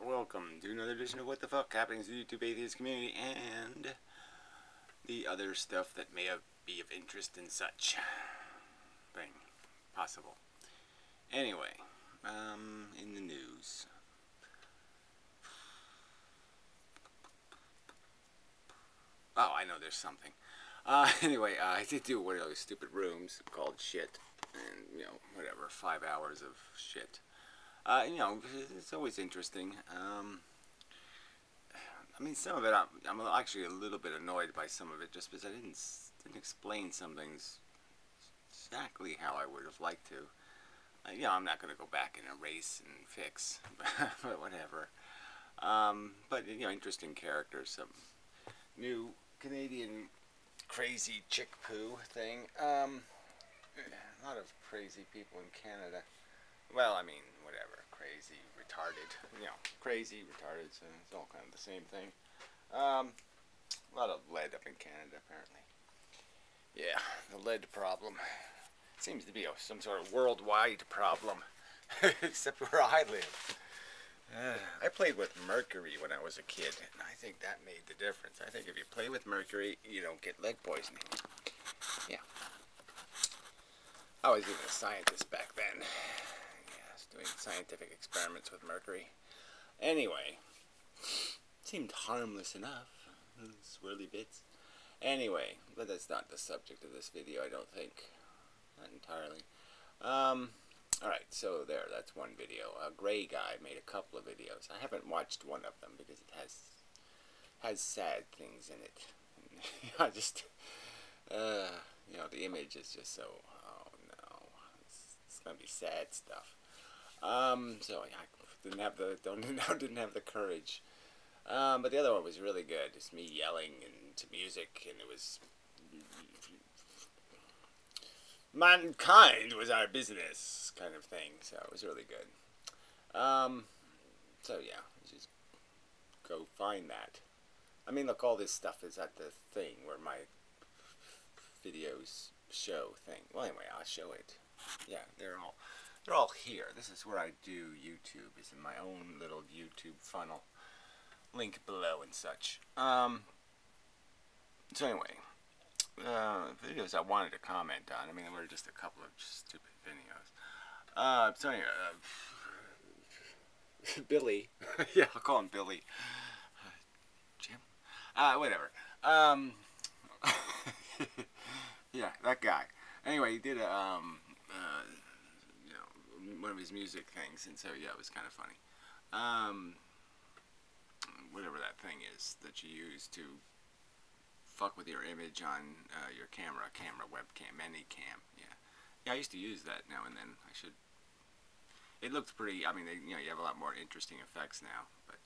Welcome to another edition of What the Fuck Happenings to the YouTube Atheist community and the other stuff that may be of interest and such thing possible. Anyway, in the news. Oh, I know there's something. Anyway, I did do one of those stupid rooms called shit, and whatever, 5 hours of shit. It's always interesting. I mean, some of it, I'm actually a little bit annoyed by some of it, just because I didn't explain some things exactly how I would have liked to. I'm not going to go back and erase and fix, but whatever. But interesting characters. Some new Canadian crazy chick poo thing. A lot of crazy people in Canada. Well, I mean, whatever. Crazy, retarded. Crazy, retarded, so it's all kind of the same thing. A lot of lead up in Canada, apparently. Yeah, the lead problem. Seems to be some sort of worldwide problem. Except where I live. I played with mercury when I was a kid, and I think that made the difference. I think if you play with mercury, you don't get lead poisoning. Yeah. I was even a scientist back then. Doing scientific experiments with mercury. Anyway, seemed harmless enough. Swirly bits. Anyway, but that's not the subject of this video, I don't think. Not entirely. Alright, so that's one video. A gray guy made a couple of videos. I haven't watched one of them because it has sad things in it. I just, the image is just so, oh no, it's gonna be sad stuff. So I didn't have the courage. But the other one was really good. It's me yelling into music, and it was mankind was our business kind of thing. So it was really good. So yeah, just go find that. I mean, look, all this stuff is at the thing where my videos show thing. Well, anyway, I'll show it. Yeah, they're all here. This is where I do YouTube. It's in my own little YouTube funnel. Link below and such. So anyway, videos I wanted to comment on. I mean, there were just a couple of stupid videos. So anyway, Billy. Yeah, I'll call him Billy. Jim? Whatever. Yeah, that guy. Anyway, he did a, one of his music things, and so yeah, it was kind of funny. Whatever that thing is that you use to fuck with your image on your camera, webcam, any cam. Yeah, I used to use that now and then. I should. It looked pretty. I mean, you have a lot more interesting effects now, but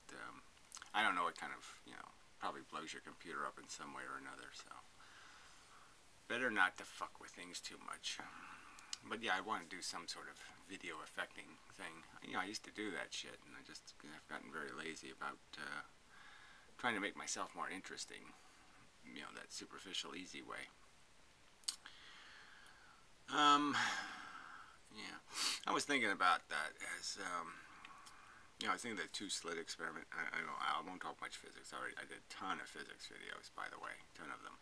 I don't know. It kind of probably blows your computer up in some way or another. So better not to fuck with things too much. But yeah, I want to do some sort of video effecting thing. I used to do that shit, and I've gotten very lazy about trying to make myself more interesting. That superficial, easy way. Yeah, I was thinking about that as, I was thinking of the two-slit experiment. I won't talk much physics. I did a ton of physics videos, by the way, a ton of them.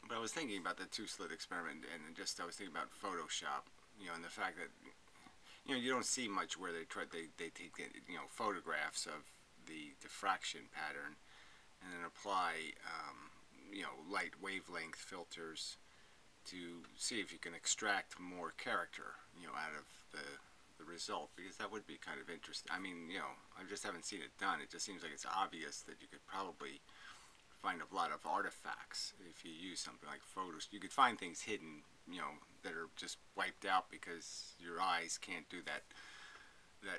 But I was thinking about the two-slit experiment, and I was thinking about Photoshop, and the fact that, you don't see much where they take, photographs of the diffraction pattern and then apply, light wavelength filters to see if you can extract more character, out of the result, because that would be kind of interesting. I mean, I just haven't seen it done. It just seems like it's obvious that you could probably find a lot of artifacts if you use something like photos. You could find things hidden, that are just wiped out because your eyes can't do that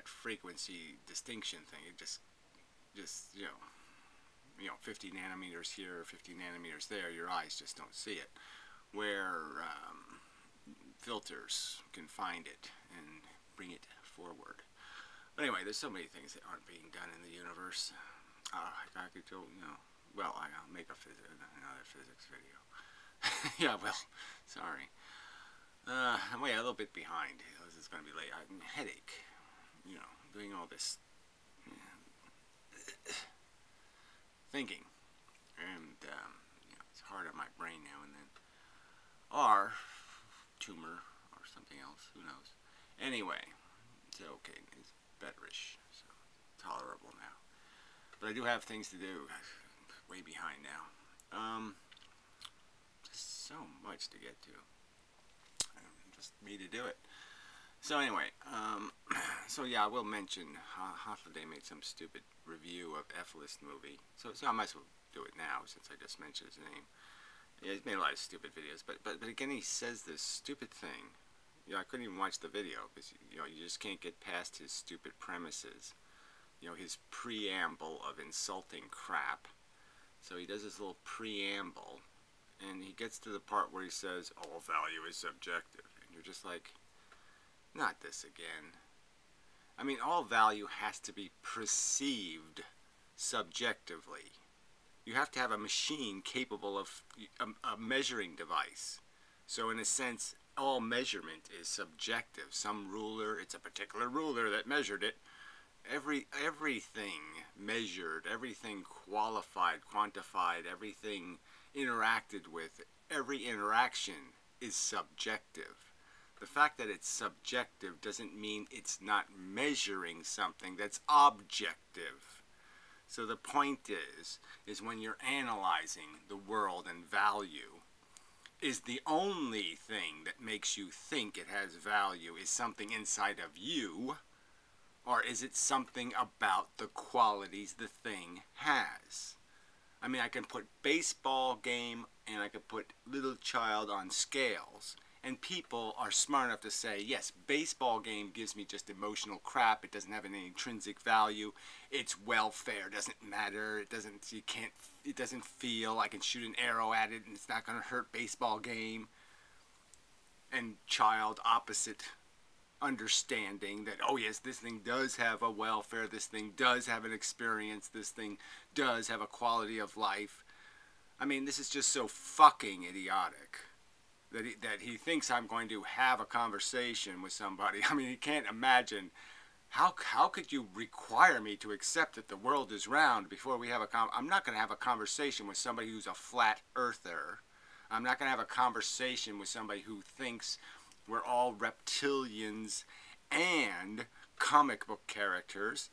frequency distinction thing. It just 50 nanometers here, 50 nanometers there, your eyes just don't see it. Where filters can find it and bring it forward. But anyway, there's so many things that aren't being done in the universe. I could go, well, I'll make another physics video. Yeah, well, sorry. I'm a little bit behind. This is going to be late. I'm headache. Doing all this thinking, and it's hard on my brain now and then. Or tumor or something else, who knows. Anyway, it's okay, it's betterish, so tolerable now. But I do have things to do, way behind now. Just so much to get to. Just me to do it. So anyway, so yeah, I will mention Holiday made some stupid review of F-List movie. So I might as well do it now since I just mentioned his name. Yeah, he's made a lot of stupid videos, but again, he says this stupid thing. You know, I couldn't even watch the video because you just can't get past his stupid premises. His preamble of insulting crap. So he does this little preamble, and he gets to the part where he says, all value is subjective. And you're just like, not this again. I mean, all value has to be perceived subjectively. You have to have a machine capable of a measuring device. So in a sense, all measurement is subjective. Some ruler, it's a particular ruler that measured it. Everything measured, everything qualified, quantified, everything interacted with, every interaction is subjective. The fact that it's subjective doesn't mean it's not measuring something that's objective. So the point is when you're analyzing the world and value, is the only thing that makes you think it has value is something inside of you, or is it something about the qualities the thing has? I mean, I can put baseball game and I can put little child on scales, and people are smart enough to say, yes, baseball game gives me just emotional crap. It doesn't have any intrinsic value. It's welfare. It doesn't matter. It doesn't feel. I can shoot an arrow at it and it's not going to hurt baseball game. And child, opposite understanding that, oh yes, this thing does have a welfare. This thing does have an experience. This thing does have a quality of life. I mean, this is just so fucking idiotic. That he thinks I'm going to have a conversation with somebody. I mean, he can't imagine how could you require me to accept that the world is round before we have I'm not going to have a conversation with somebody who's a flat earther. I'm not going to have a conversation with somebody who thinks we're all reptilians and comic book characters.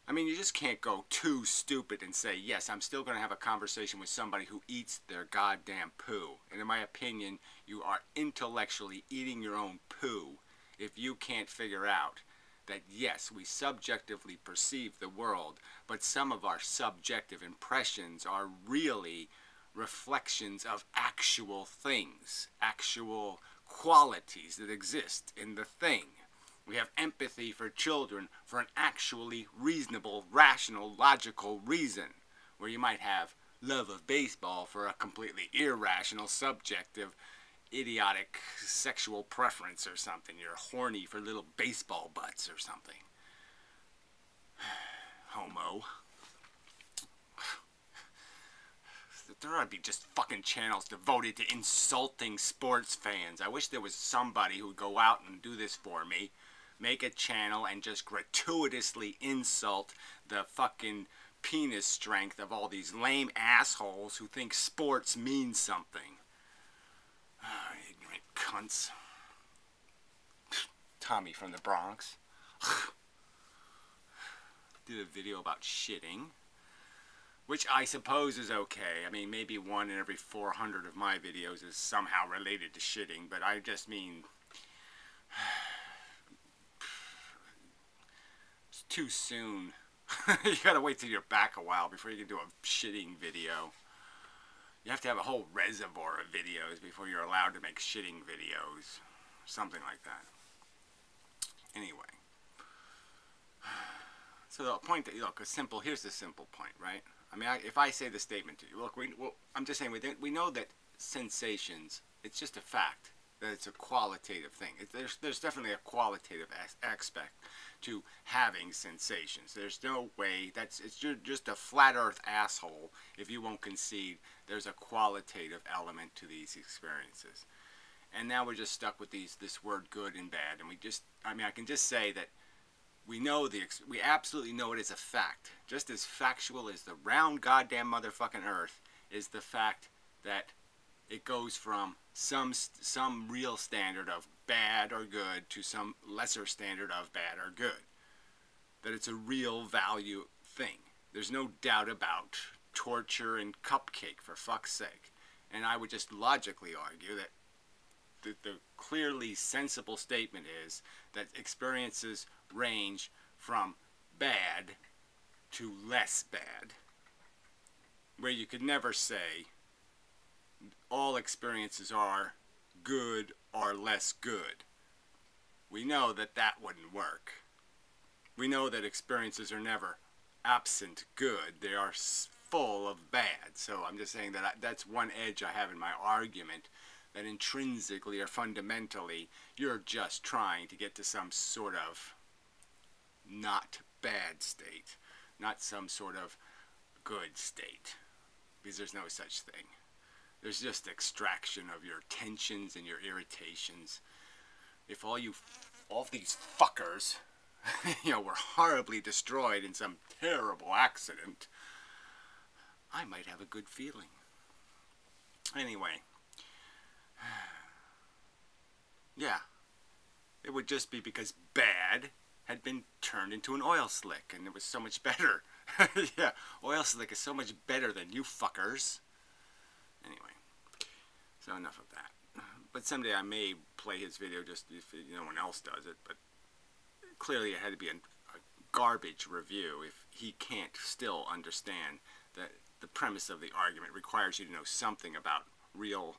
I mean, you just can't go too stupid and say, yes, I'm still going to have a conversation with somebody who eats their goddamn poo. And in my opinion, you are intellectually eating your own poo if you can't figure out that, yes, we subjectively perceive the world, but some of our subjective impressions are really reflections of actual things, actual qualities that exist in the thing. We have empathy for children for an actually reasonable, rational, logical reason, where you might have love of baseball for a completely irrational, subjective, idiotic sexual preference or something. You're horny for little baseball butts or something. Homo. There ought to be just fucking channels devoted to insulting sports fans. I wish there was somebody who would go out and do this for me. Make a channel and just gratuitously insult the fucking penis strength of all these lame assholes who think sports means something. Ignorant cunts. Tommy from the Bronx. Did a video about shitting, which I suppose is okay. I mean, maybe 1 in every 400 of my videos is somehow related to shitting, but I just mean, it's too soon. You gotta wait till you're back a while before you can do a shitting video. You have to have a whole reservoir of videos before you're allowed to make shitting videos. Something like that. Anyway. So the point that, look, here's the simple point, right? I mean, if I say the statement to you, look, I'm just saying, we know that sensations, it's just a fact that it's a qualitative thing. There's definitely a qualitative aspect to having sensations. There's no way, you're just a flat earth asshole if you won't concede there's a qualitative element to these experiences. And now we're just stuck with this word good and bad, and I can just say that we absolutely know it is a fact. Just as factual as the round goddamn motherfucking earth is the fact that it goes from some real standard of bad or good to some lesser standard of bad or good. That it's a real value thing. There's no doubt about torture and cupcake, for fuck's sake. And I would just logically argue that the clearly sensible statement is that experiences range from bad to less bad, where you could never say all experiences are good or less good. We know that that wouldn't work. We know that experiences are never absent good. They are full of bad. So I'm just saying that that's one edge I have in my argument, that intrinsically or fundamentally you're just trying to get to some sort of not bad state, not some sort of good state, because there's no such thing. There's just extraction of your tensions and your irritations. If all these fuckers were horribly destroyed in some terrible accident, I might have a good feeling. Anyway, yeah, it would just be because bad had been turned into an oil slick, and it was so much better. Yeah, oil slick is so much better than you fuckers. Anyway, so enough of that. But someday I may play his video just if no one else does it, but clearly it had to be a garbage review if he can't still understand that the premise of the argument requires you to know something about real,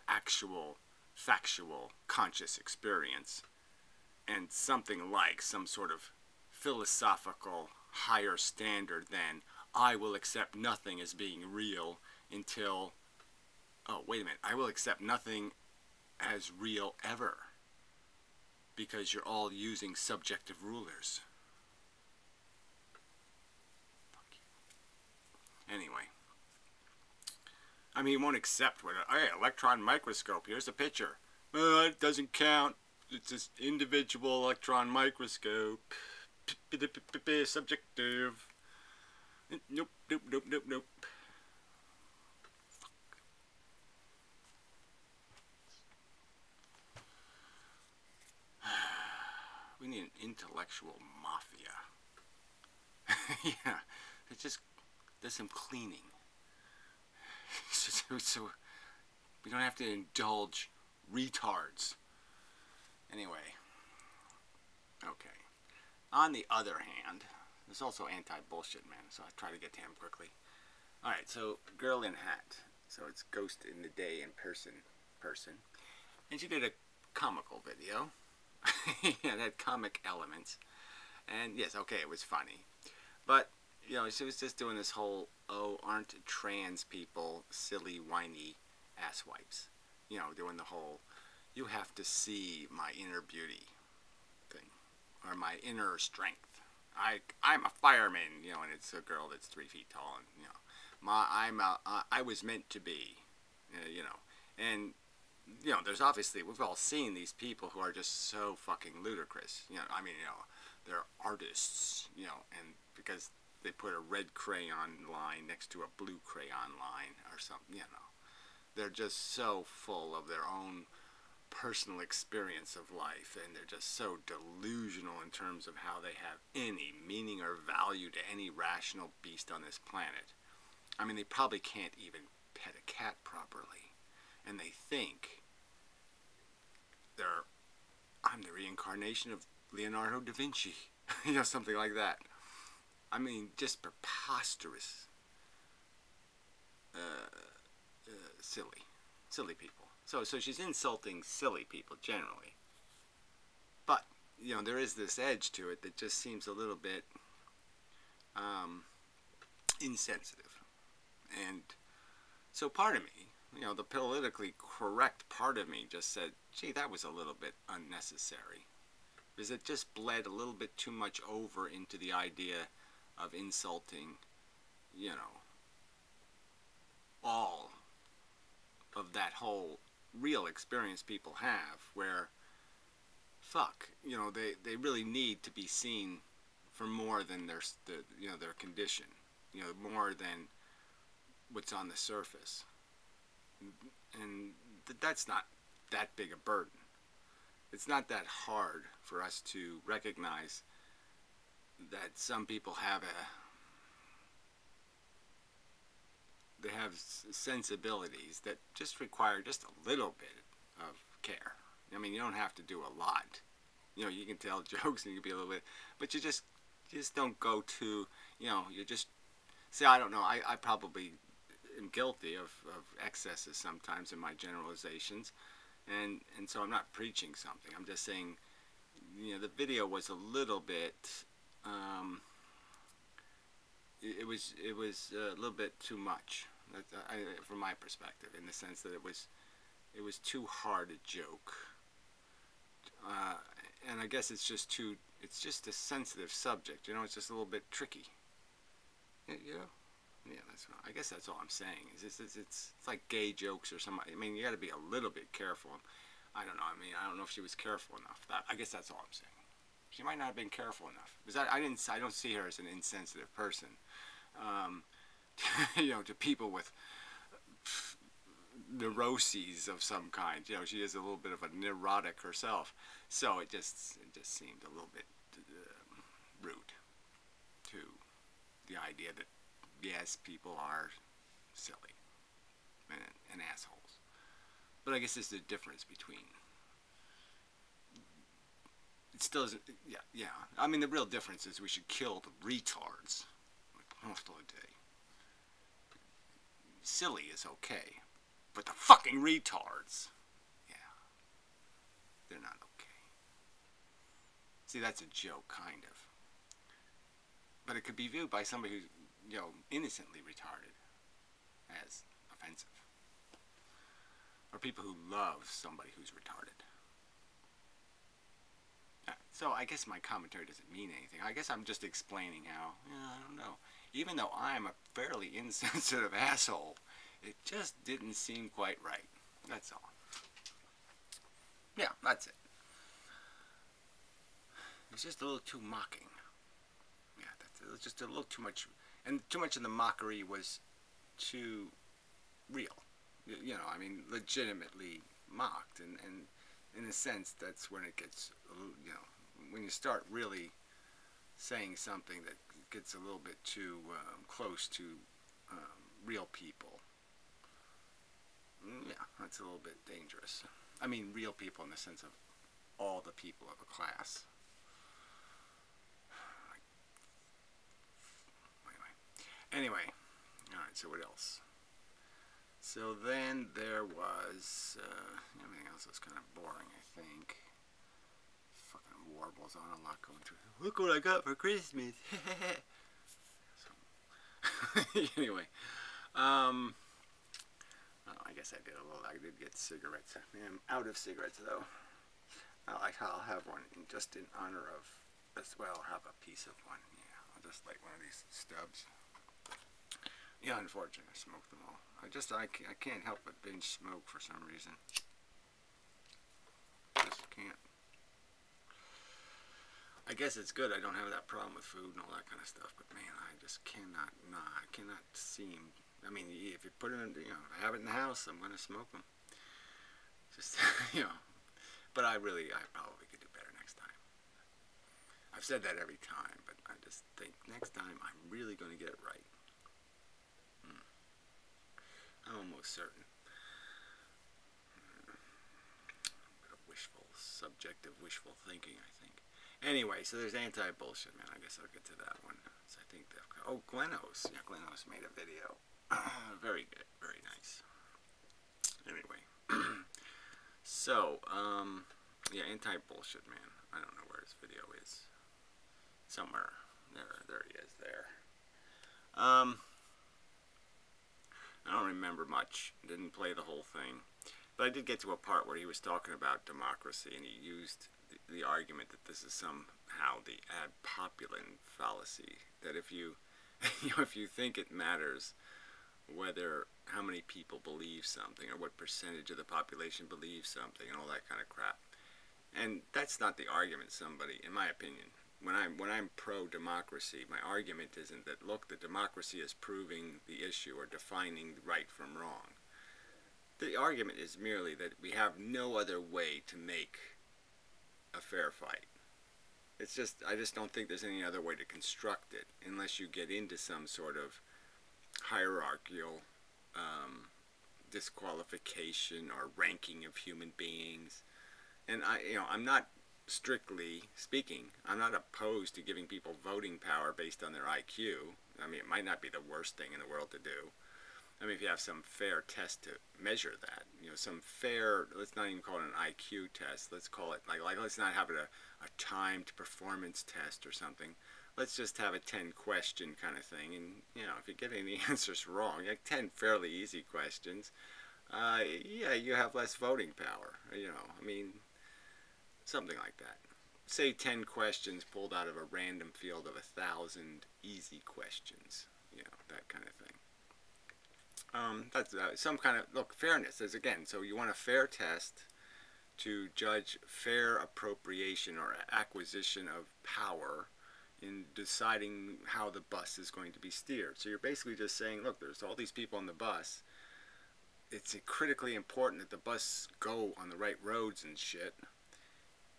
actual, factual, conscious experience, and something like some sort of philosophical higher standard than I will accept nothing as being real until, oh wait a minute, I will accept nothing as real ever, because you're all using subjective rulers. Fuck you. Anyway, I mean, he won't accept what, hey, electron microscope, here's a picture. It doesn't count. It's this individual electron microscope. Subjective. Nope, nope, nope, nope, nope. We need an intellectual mafia. Yeah, it just does some cleaning. So we don't have to indulge retards. Anyway, okay. On the other hand, there's also anti-bullshit man, so I try to get to him quickly. Alright, so girl in hat. So it's Ghost in the Day in person. And she did a comical video. Yeah, it had comic elements. And yes, okay, it was funny. But, you know, she was just doing this whole, oh, aren't trans people silly, whiny asswipes? You know, doing the whole, you have to see my inner beauty thing. Or my inner strength. I'm a fireman, you know, and it's a girl that's 3 feet tall, and, you know, I was meant to be, you know, and, you know, there's obviously, we've all seen these people who are just so fucking ludicrous, you know, I mean, you know, they're artists, you know, and because they put a red crayon line next to a blue crayon line or something, you know, they're just so full of their own personal experience of life, and they're just so delusional in terms of how they have any meaning or value to any rational beast on this planet. I mean, they probably can't even pet a cat properly, and they think I'm the reincarnation of Leonardo da Vinci, you know, something like that. I mean, just preposterous, silly people. So she's insulting silly people generally. But, you know, there is this edge to it that just seems a little bit insensitive. And so part of me, you know, the politically correct part of me just said, gee, that was a little bit unnecessary. Because it just bled a little bit too much over into the idea of insulting, you know, all of that whole real experience people have, where fuck, you know, they really need to be seen for more than their condition, you know, more than what's on the surface, and that's not that big a burden. It's not that hard for us to recognize that some people have they have sensibilities that just require just a little bit of care. I mean, you don't have to do a lot. You know, you can tell jokes and you can be a little bit, but you just don't go to, you know, you just see. I don't know. I probably am guilty of excesses sometimes in my generalizations, and so I'm not preaching something. I'm just saying, you know, the video was a little bit. It was a little bit too much, from my perspective, in the sense that it was too hard a joke, and I guess it's just a sensitive subject. You know, it's just a little bit tricky. You know, yeah, I guess that's all I'm saying. It's like gay jokes or something. I mean, you got to be a little bit careful. I don't know. I mean, I don't know if she was careful enough. I guess that's all I'm saying. She might not have been careful enough, because I don't see her as an insensitive person. You know, to people with neuroses of some kind. You know, she is a little bit of a neurotic herself, so it just seemed a little bit rude to the idea that yes, people are silly and assholes, but I guess there's a difference between. It still isn't. Yeah. I mean, the real difference is we should kill the retards. Most of the day. Silly is okay, but the fucking retards, yeah, they're not okay. See, that's a joke, kind of. But it could be viewed by somebody who's, you know, innocently retarded as offensive. Or people who love somebody who's retarded. So I guess my commentary doesn't mean anything. I guess I'm just explaining how, I don't know. Even though I'm a fairly insensitive asshole, it just didn't seem quite right. That's all. Yeah, that's it. It's just a little too mocking. Yeah, it was just a little too much. And too much of the mockery was too real. You know, I mean, legitimately mocked. And in a sense, that's when it gets, you know, when you start really saying something that gets a little bit too close to real people. Yeah, that's a little bit dangerous. I mean, real people in the sense of all the people of a class. Anyway, alright, so what else? So then there was, everything else was kind of boring, I think. Fucking warbles on a lot going through. Look what I got for Christmas. So, anyway, I guess I did get cigarettes. I'm out of cigarettes though. I'll have one just in honor of, as well, I'll have a piece of one. Yeah, I'll just light one of these stubs. Yeah, unfortunately, I smoked them all. I can't help but binge smoke for some reason. Just can't. I guess it's good I don't have that problem with food and all that kind of stuff, but man, I just cannot, I cannot seem, I mean, if you put it in, you know, if I have it in the house, I'm going to smoke them. Just, you know, but I probably could do better next time. I've said that every time, but I just think next time I'm really going to get it right. I'm almost certain. A bit of subjective wishful thinking, I think. Anyway, so there's anti-bullshit, man. I guess I'll get to that one. So I think Glenos. Yeah, Glenos made a video. Very good. Very nice. Anyway. So, yeah, anti-bullshit, man. I don't know where his video is. Somewhere. There he is, there. I don't remember much. Didn't play the whole thing. But I did get to a part where he was talking about democracy, and he used the argument that this is somehow the ad populum fallacy. That if you, if you think it matters how many people believe something, or what percentage of the population believes something, and all that kind of crap, And that's not the argument, somebody, in my opinion. When I'm pro-democracy, my argument isn't that, look, the democracy is proving the issue or defining right from wrong. The argument is merely that we have no other way to make a fair fight. It's just, I just don't think there's any other way to construct it unless you get into some sort of hierarchical disqualification or ranking of human beings. And I'm not, strictly speaking, I'm not opposed to giving people voting power based on their IQ. I mean, it might not be the worst thing in the world to do. I mean, if you have some fair test to measure that, some fair, let's not even call it an IQ test. Let's call it, like let's not have it a timed performance test or something. Let's just have a 10-question kind of thing. And, if you get any answers wrong, like 10 fairly easy questions, yeah, you have less voting power. I mean, something like that. Say 10 questions pulled out of a random field of 1,000 easy questions. That kind of thing. That's some kind of, look, fairness is, again, so you want a fair test to judge fair appropriation or acquisition of power in deciding how the bus is going to be steered. So you're basically just saying, look, there's all these people on the bus. It's critically important that the bus go on the right roads and shit.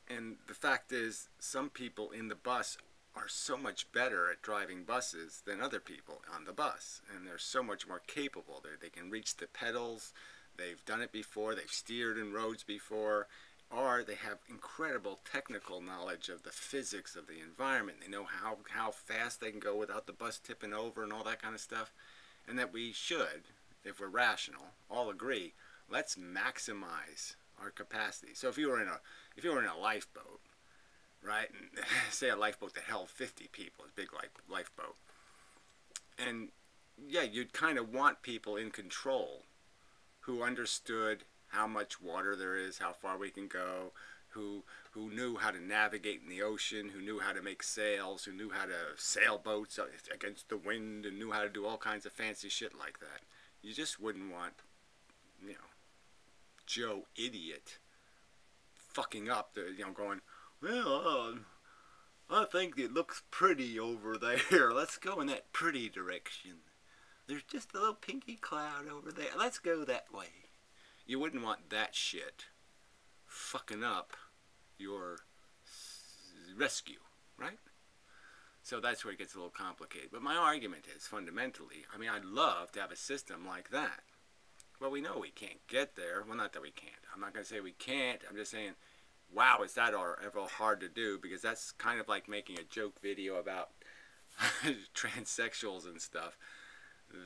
And the fact is, some people in the bus are so much better at driving buses than other people on the bus, and they're so much more capable. They can reach the pedals, they've done it before, they've steered in roads before, or they have incredible technical knowledge of the physics of the environment. They know how fast they can go without the bus tipping over and all that kind of stuff. And that we should, if we're rational, all agree, let's maximize our capacity. So if you were in a lifeboat, right, and say a lifeboat that held 50 people, a big lifeboat, and yeah, you'd kind of want people in control who understood how much water there is, how far we can go, who knew how to navigate in the ocean, who knew how to make sails, who knew how to sail boats against the wind, and knew how to do all kinds of fancy shit like that. You just wouldn't want, Joe Idiot fucking up, going, well, I think it looks pretty over there. Let's go in that pretty direction. There's just a little pinky cloud over there. Let's go that way. You wouldn't want that shit fucking up your rescue, right? So that's where it gets a little complicated. But my argument is, fundamentally, I mean, I'd love to have a system like that. Well, we know we can't get there. Well, not that we can't. I'm not going to say we can't. I'm just saying, wow, is that ever hard to do? Because that's kind of like making a joke video about transsexuals and stuff.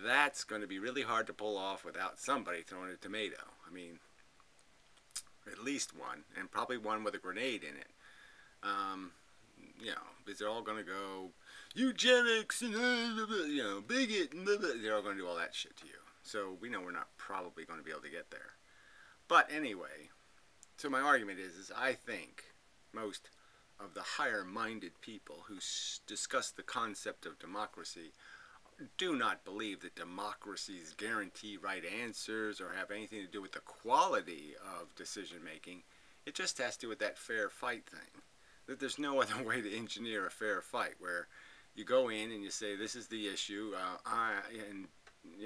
That's going to be really hard to pull off without somebody throwing a tomato. I mean, at least one, and probably one with a grenade in it. Because they're all going to go, eugenics, and, bigot, and blah, blah. They're all going to do all that shit to you. So we know we're not probably going to be able to get there. But anyway, so my argument is I think most of the higher-minded people who discuss the concept of democracy do not believe that democracies guarantee right answers or have anything to do with the quality of decision-making. It just has to do with that fair fight thing. That there's no other way to engineer a fair fight where you go in and you say, this is the issue, and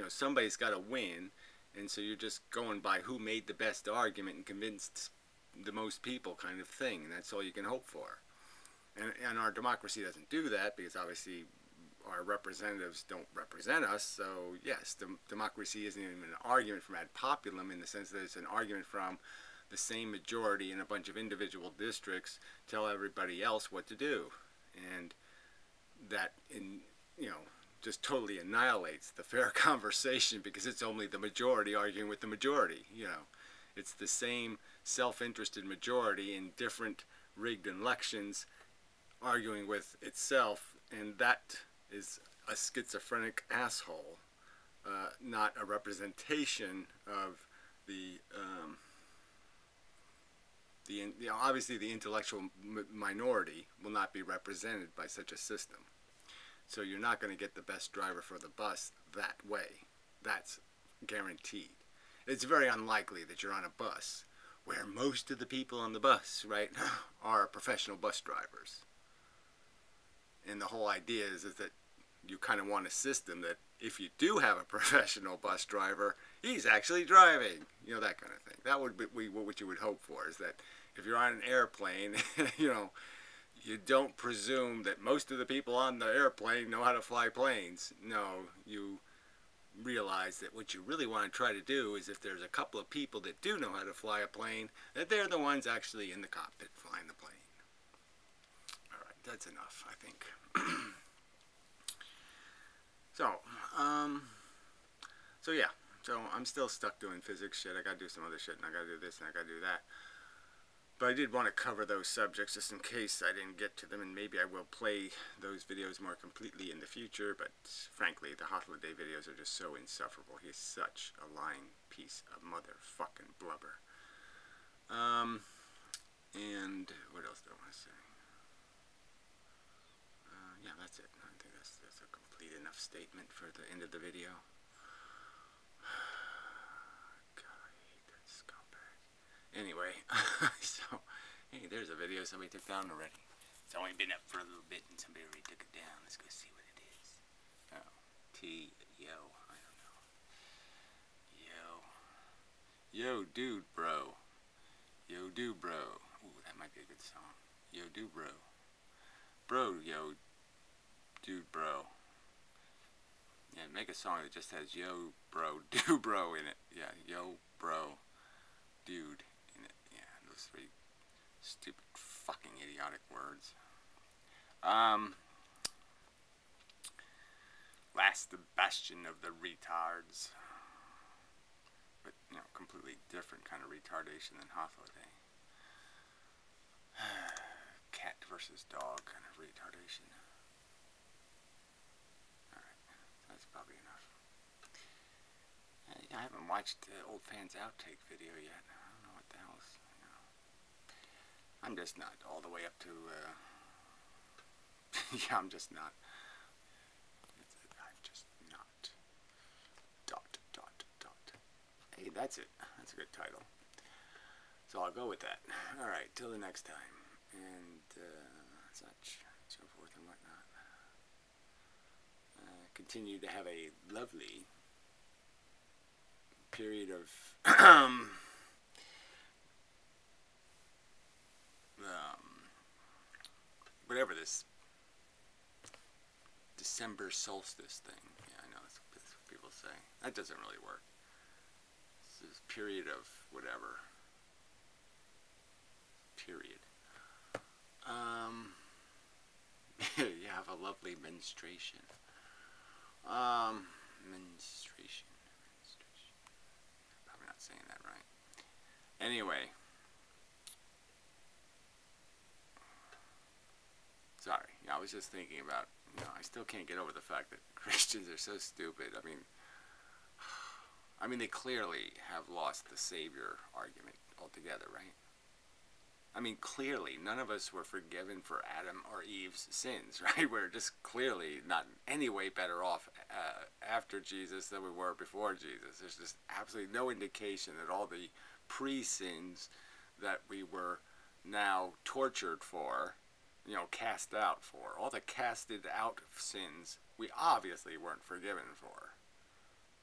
somebody's got to win, and so you're just going by who made the best argument and convinced the most people kind of thing, and that's all you can hope for. And our democracy doesn't do that because obviously our representatives don't represent us, so yes, democracy isn't even an argument from ad populum in the sense that it's an argument from the same majority in a bunch of individual districts tell everybody else what to do. And that, just totally annihilates the fair conversation because it's only the majority arguing with the majority, It's the same self-interested majority in different rigged elections arguing with itself, and that is a schizophrenic asshole, not a representation of obviously the intellectual minority will not be represented by such a system. So you're not going to get the best driver for the bus that way. That's guaranteed. It's very unlikely that you're on a bus where most of the people on the bus, right, are professional bus drivers. And the whole idea is that you kind of want a system that if you do have a professional bus driver, he's actually driving. You know, that kind of thing. That would be what you would hope for, is that if you're on an airplane, you know, you don't presume that most of the people on the airplane know how to fly planes. No, you realize that what you really want to try to do is, if there's a couple of people that do know how to fly a plane, that they're the ones actually in the cockpit flying the plane. Alright, that's enough, I think. So yeah, so I'm still stuck doing physics shit. I gotta do some other shit, and I gotta do this, and I gotta do that. But I did want to cover those subjects just in case I didn't get to them, and maybe I will play those videos more completely in the future, but frankly, the Holiday videos are just so insufferable. He's such a lying piece of motherfucking blubber. And what else do I want to say? Yeah, that's it. I think that's a complete enough statement for the end of the video. Anyway, so, hey, there's a video somebody took down already. It's only been up for a little bit and somebody already took it down. Let's go see what it is. Oh, Yo, I don't know. Yo, dude, bro. Yo, dude, bro. Ooh, that might be a good song. Yo, dude, bro. Bro, yo, dude, bro. Yeah, make a song that just has yo, bro, do, bro in it. Yeah, yo, bro, dude. Those three stupid fucking idiotic words. Last the bastion of the retards. But, you know, completely different kind of retardation than Holiday. Cat versus dog kind of retardation. Alright, that's probably enough. I haven't watched the Old Fans Outtake video yet. I don't know what the hell is, you know. I'm just not all the way up to, yeah, I'm just not. I'm just not. Dot. Hey, that's it. That's a good title. So I'll go with that. Alright, till the next time. And, such, so forth and whatnot. Continue to have a lovely period of whatever this December solstice thing. Yeah, I know that's what people say. That doesn't really work. It's this period of whatever. Period. You have a lovely menstruation. Menstruation. Probably not saying that right. Anyway. Sorry. Yeah, I was just thinking about, you know, I still can't get over the fact that Christians are so stupid. I mean, they clearly have lost the Savior argument altogether, right? I mean, clearly, none of us were forgiven for Adam or Eve's sins, right? We're just clearly not in any way better off after Jesus than we were before Jesus. There's just absolutely no indication that all the pre-sins that we were now tortured for, you know, cast out for, all the casted out sins, we obviously weren't forgiven for.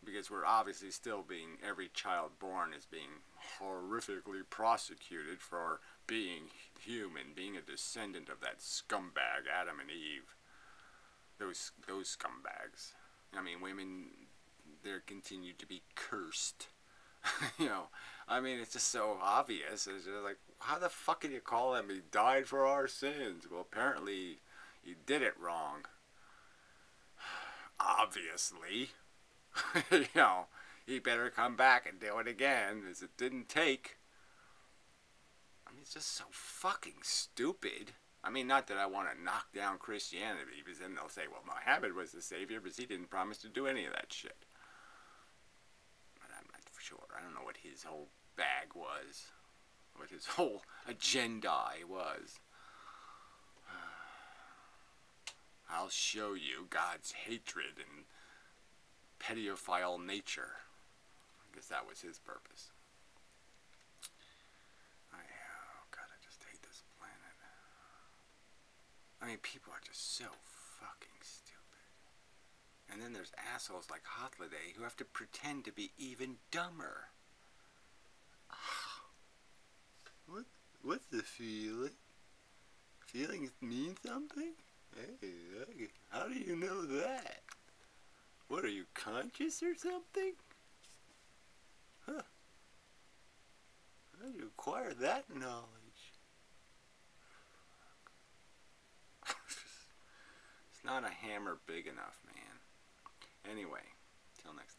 Because we're obviously still being, every child born is being horrifically prosecuted for being human, being a descendant of that scumbag, Adam and Eve. Those scumbags. I mean, women, they're continued to be cursed. You know, I mean, it's just so obvious. It's just like, how the fuck can you call him? He died for our sins. Well, apparently, he did it wrong. Obviously. You know, he better come back and do it again, as it didn't take. I mean, it's just so fucking stupid. I mean, not that I want to knock down Christianity, because then they'll say, well, Muhammad was the savior, because he didn't promise to do any of that shit. But I'm not for sure. I don't know what his whole bag was, what his whole agenda was. I'll show you God's hatred and pedophile nature. I guess that was his purpose. I mean, people are just so fucking stupid. And then there's assholes like Hotliday who have to pretend to be even dumber. What's the feeling? Feelings mean something? Hey, how do you know that? What, are you conscious or something? Huh. How do you acquire that knowledge? It's not a hammer big enough, man. Anyway, till next time.